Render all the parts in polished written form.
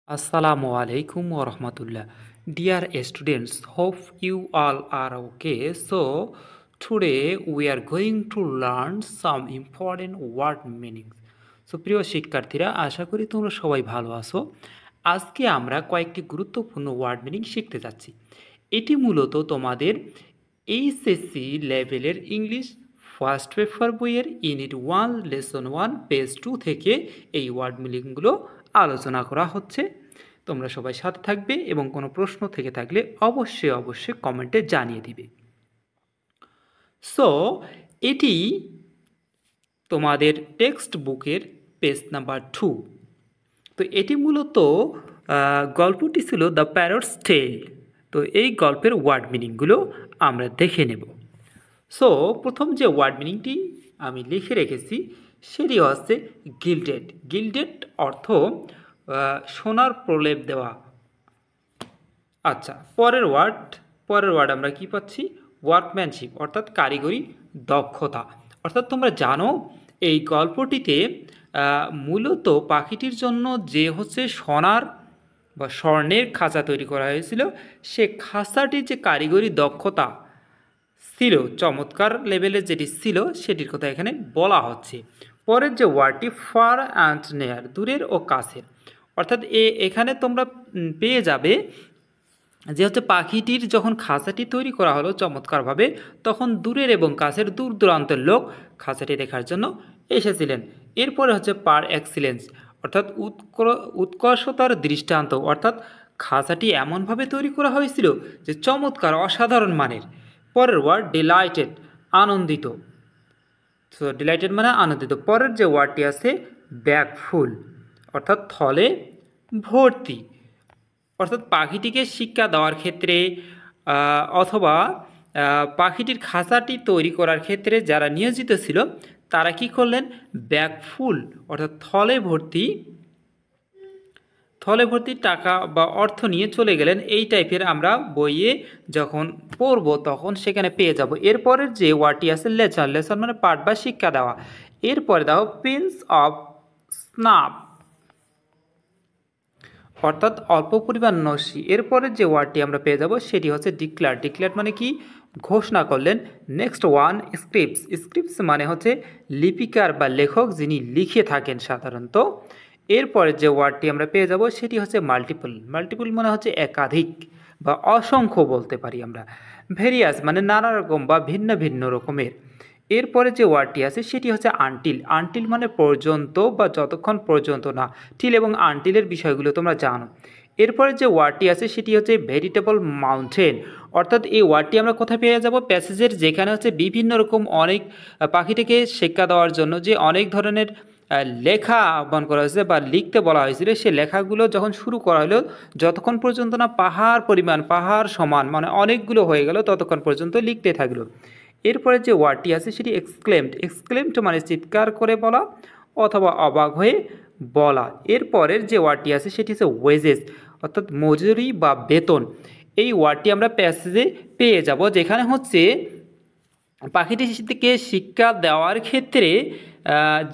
Assalamu alaikum wa rahmatullah. Dear students, hope you all are okay. So, today we are going to learn some important word meanings. So, প্রিয় শিক্ষার্থীরা, আশা করি তোমরা সবাই ভালো আছো। আজকে আমরা কয়েকটি গুরুত্বপূর্ণ ওয়ার্ড মিনিং শিখতে যাচ্ছি। এটি মূলত তোমাদের এইচএসসি লেভেলের ইংলিশ ফার্স্ট পেপার বইয়ের ইউনিট 1 লেসন 1 পেজ 2 থেকে এই ওয়ার্ড মিনিংগুলো আলোচনা করা হচ্ছে। তোমরা সবাই সাথে থাকবে এবং কোনো প্রশ্ন থেকে থাকলে অবশ্যই কমেন্টে জানিয়ে দিবে। সো এটি তোমাদের টেক্সট বুকের পেজ নাম্বার 2। তো এটি মূলত গল্পটি ছিল দ্য প্যারটস টেল। তো এই গল্পের ওয়ার্ড মিনিংগুলো আমরা দেখে নেব। সো প্রথম যে ওয়ার্ড মিনিংটি আমি লিখে রেখেছি সেটি হচ্ছে গিল্ডেড। গিল্ডেড অর্থ সোনার প্রলেপ দেওয়া। আচ্ছা, পরের ওয়ার্ড আমরা কি পাচ্ছি? ওয়ার্কম্যানশিপ অর্থাৎ কারিগরি দক্ষতা। অর্থাৎ তোমরা জানো এই গল্পটিতে মূলত পাখিটির জন্য যে হচ্ছে সোনার বা স্বর্ণের খাঁচা তৈরি করা হয়েছিল, সে খাঁচাটির যে কারিগরি দক্ষতা ছিল, চমৎকার লেভেলের যেটি ছিল, সেটির কথা এখানে বলা হচ্ছে। পরের যে ওয়ার্ডটি ফার অ্যান্ড নেয়ার, দূরের ও কাছের। অর্থাৎ এখানে তোমরা পেয়ে যাবে যে হচ্ছে পাখিটির যখন খাঁচাটি তৈরি করা হলো চমৎকারভাবে, তখন দূরের এবং কাছের দূর দূরান্তের লোক খাঁচাটি দেখার জন্য এসেছিলেন। এরপরে হচ্ছে পার এক্সিলেন্স অর্থাৎ উৎকর্ষতার দৃষ্টান্ত। অর্থাৎ খাঁচাটি এমনভাবে তৈরি করা হয়েছিল যে চমৎকার, অসাধারণ মানের। পরের ওয়ার্ড ডিলাইটেড, আনন্দিত। সো ডিলাইটেড মানে আনন্দিত। পরের যে ওয়ার্ডটি আছে ব্যাগ ফুল অর্থাৎ থলে ভর্তি। অর্থাৎ পাখিটিকে শিক্ষা দেওয়ার ক্ষেত্রে অথবা পাখিটির খাঁচাটি তৈরি করার ক্ষেত্রে যারা নিয়োজিত ছিল তারা কি করলেন? ব্যাগ ফুল অর্থাৎ থলে ভর্তি টাকা বা অর্থ নিয়ে চলে গেলেন। এই টাইপের আমরা বইয়ে যখন পড়ব তখন সেখানে পেয়ে যাব। এরপরের যে ওয়ার্ডটি আছে লেসন মানে পাঠ বা শিক্ষা দেওয়া। এরপরে দাও পিঞ্চ অফ স্নাপ অর্থাৎ অল্প পরিমাণ নসি। এরপরে যে ওয়ার্ডটি আমরা পেয়ে যাব সেটি হচ্ছে ডিক্লেয়ার মানে কি? ঘোষণা করলেন। নেক্সট ওয়ান স্ক্রিপ্টস মানে হচ্ছে লিপিকার বা লেখক যিনি লিখে থাকেন সাধারণত। এরপরে যে ওয়ার্ডটি আমরা পেয়ে যাব সেটি হচ্ছে মাল্টিপল মানে হচ্ছে একাধিক বা অসংখ্য বলতে পারি আমরা। ভেরিয়াস মানে নানা রকম বা ভিন্ন ভিন্ন রকমের। এরপরে যে ওয়ার্ডটি আছে সেটি হচ্ছে আনটিল মানে পর্যন্ত বা যতক্ষণ পর্যন্ত না। টিল এবং আনটিলের বিষয়গুলো তোমরা জানো। এরপরে যে ওয়ার্ডটি আছে সেটি হচ্ছে ভেরিটেবল মাউন্টেন। অর্থাৎ এই ওয়ার্ডটি আমরা কোথায় পেয়ে যাব? প্যাসেজের যেখানে হচ্ছে বিভিন্ন রকম অনেক পাখিটিকে শিক্ষা দেওয়ার জন্য যে অনেক ধরনের লেখা আহ্বান করা হয়েছে বা লিখতে বলা হয়েছিল, সে লেখাগুলো যখন শুরু করা হলো যতক্ষণ পর্যন্ত না পাহাড় সমান মানে অনেকগুলো হয়ে গেল ততক্ষণ পর্যন্ত লিখতে থাকলো। এরপরে যে ওয়ার্ডটি আছে সেটি এক্সক্লেমড মানে চিৎকার করে বলা অথবা অবাক হয়ে বলা। এরপরের যে ওয়ার্ডটি আছে সেটি হচ্ছে ওয়েজেস অর্থাৎ মজুরি বা বেতন। এই ওয়ার্ডটি আমরা প্যাসেজে পেয়ে যাব, যেখানে হচ্ছে পাখিটিকে শিক্ষা দেওয়ার ক্ষেত্রে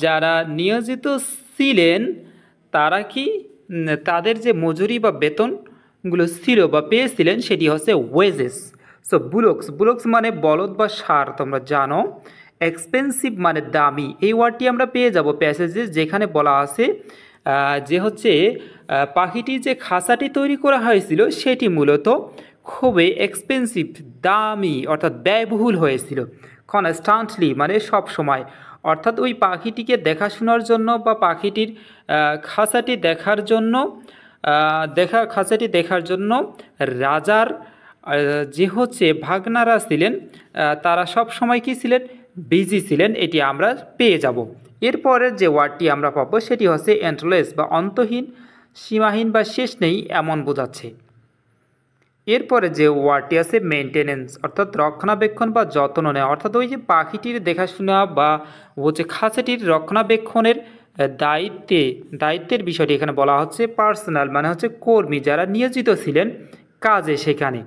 যারা নিয়োজিত ছিলেন তারা কি তাদের যে মজুরি বা বেতনগুলো ছিল বা পেয়েছিলেন সেটি হচ্ছে ওয়েজেস। সো বুলক্স মানে বলদ বা ষাঁড় তোমরা জানো। এক্সপেন্সিভ মানে দামি। এই ওয়ার্ডটি আমরা পেয়ে যাব প্যাসেজে, যেখানে বলা আছে যে হচ্ছে পাখিটি যে খাঁচাটি তৈরি করা হয়েছিল সেটি মূলত খুবই এক্সপেন্সিভ, দামি অর্থাৎ ব্যয়বহুল হয়েছিল। কনস্ট্যান্টলি মানে সব সময়। অর্থাৎ ওই পাখিটিকে দেখাশোনার জন্য বা পাখিটির খাঁচাটি দেখার জন্য রাজার যে হচ্ছে ভাগনারা ছিলেন তারা সব সময় কি ছিলেন? বিজি ছিলেন। এটি আমরা পেয়ে যাব। এরপরের যে ওয়ার্ডটি আমরা পাবো সেটি হচ্ছে এন্ডলেস বা অন্তহীন, সীমাহীন বা শেষ নেই এমন বোঝাচ্ছে। এরপরে যে ওয়ার্ডটি আছে মেনটেনেন্স অর্থাৎ রক্ষণাবেক্ষণ বা যত্ন নেওয়া। অর্থাৎ ওই যে পাখিটির দেখাশোনা বা হচ্ছে খাঁচাটির রক্ষণাবেক্ষণের দায়িত্বের বিষয়টি এখানে বলা হচ্ছে। পার্সোনাল মানে হচ্ছে কর্মী যারা নিয়োজিত ছিলেন কাজে সেখানে।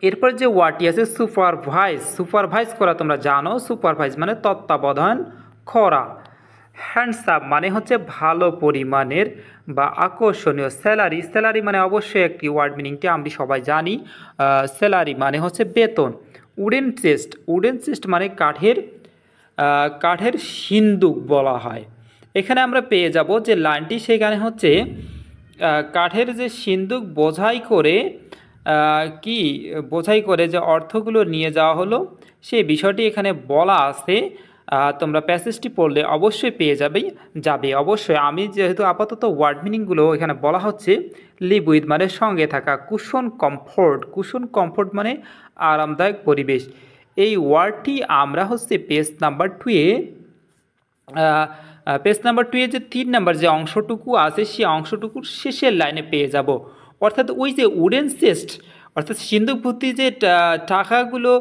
এরপর যে ওয়ার্ডটি আছে সুপারভাইজ করা তোমরা জানো। সুপারভাইজ মানে তত্ত্বাবধান করা। হ্যান্ডসাম মানে হচ্ছে ভালো পরিমাণের বা আকর্ষণীয়। স্যালারি, স্যালারি মানে অবশ্যই একটি ওয়ার্ড মিনিংটি আমরা সবাই জানি। স্যালারি মানে হচ্ছে বেতন। উডেন চেস্ট, উডেন চেস্ট মানে কাঠের সিন্দুক বলা হয়। এখানে আমরা পেয়ে যাব যে লাইনটি সেখানে হচ্ছে কাঠের যে সিন্দুক বোঝাই করে যে অর্থগুলো নিয়ে যাওয়া হলো সেই বিষয়টি এখানে বলা আছে। তোমরা প্যাসেজটি পড়লে অবশ্যই পেয়ে যাবে অবশ্যই। আমি যেহেতু আপাতত ওয়ার্ড মিনিংগুলো এখানে বলা হচ্ছে, লিভ উইথ মানে সঙ্গে থাকা, কুশন কমফোর্ট, কুশন কমফোর্ট মানে আরামদায়ক পরিবেশ। এই ওয়ার্ডটি আমরা হচ্ছে পেজ নাম্বার 2-এ যে 3 নাম্বার যে অংশটুকু আছে সেই অংশটুকুর শেষের লাইনে পেয়ে যাব। অর্থাৎ ওই যে উডেন চেস্ট, অর্থাৎ সিন্ধুক ভর্তি যে টাকাগুলো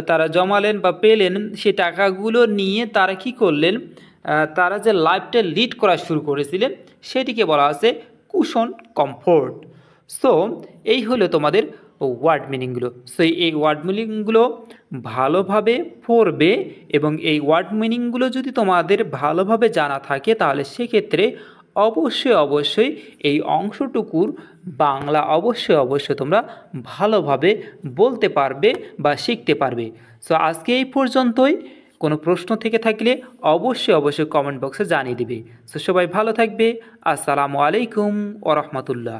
তারা জমালেন বা পেলেন, সেই টাকাগুলো নিয়ে তারা কি করলেন, তারা যে লাইফটা লিড করা শুরু করেছিলেন সেটিকে বলা আছে কুশন কমফোর্ট। সো এই হলো তোমাদের ওয়ার্ড মিনিংগুলো। সো এই ওয়ার্ড মিনিংগুলো ভালোভাবে পড়বে এবং এই ওয়ার্ড মিনিংগুলো যদি তোমাদের ভালোভাবে জানা থাকে তাহলে সেক্ষেত্রে অবশ্যই এই অংশটুকুর বাংলা অবশ্যই তোমরা ভালোভাবে বলতে পারবে বা শিখতে পারবে। সো আজকে এই পর্যন্তই। কোনো প্রশ্ন থেকে থাকলে অবশ্যই কমেন্ট বক্সে জানিয়ে দিবে। সো সবাই ভালো থাকবে। আসসালামু আলাইকুম ওয়া রাহমাতুল্লাহ।